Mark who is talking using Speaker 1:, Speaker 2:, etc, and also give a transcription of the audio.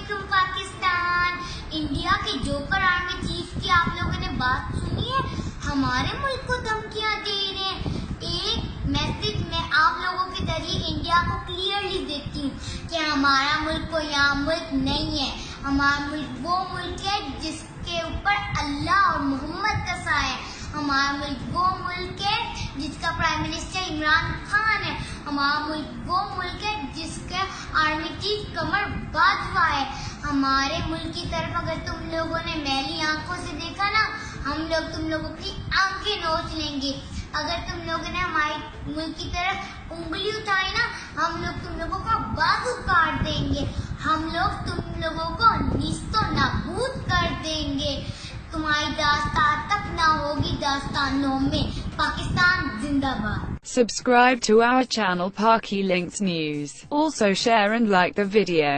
Speaker 1: अस्सलामुअलैकुम पाकिस्तान। इंडिया के joker army chief की आप लोगों ने बात सुनी है? हमारे मुल्क को धमकियां दे रहे हैं। एक मैसेज मैं आप लोगों के जरिए इंडिया को क्लियरली देती हूँ कि हमारा मुल्क कोई आम मुल्क नहीं है। हमारा मुल्क वो मुल्क है जिसके ऊपर अल्लाह और मोहम्मद का साया है। हमारा मुल्क वो मुल्क है जिसका प्राइम मिनिस्टर इमरान खान है। हमारा मुल्क वो मुल्क है जिसका आर्मी चीफ कमर बाजवा है। हमारे मुल्क की तरफ अगर तुम लोगों ने मैली आंखों से देखा ना, हम लोग तुम लोगों की आंखें नोच लेंगे। अगर तुम लोगों ने हमारे मुल्क की तरफ उंगली उठाई ना, हम लोग तुम लोगों का बाजू काट देंगे। हम लोग तुम लोगों को नीस्तो नाबूद कर देंगे। तुम्हारी दास्तान तक ना होगी दास्तानों में। पाकिस्तान जिंदाबाद।
Speaker 2: Subscribe to our channel Parky Links News. Also share and like the video.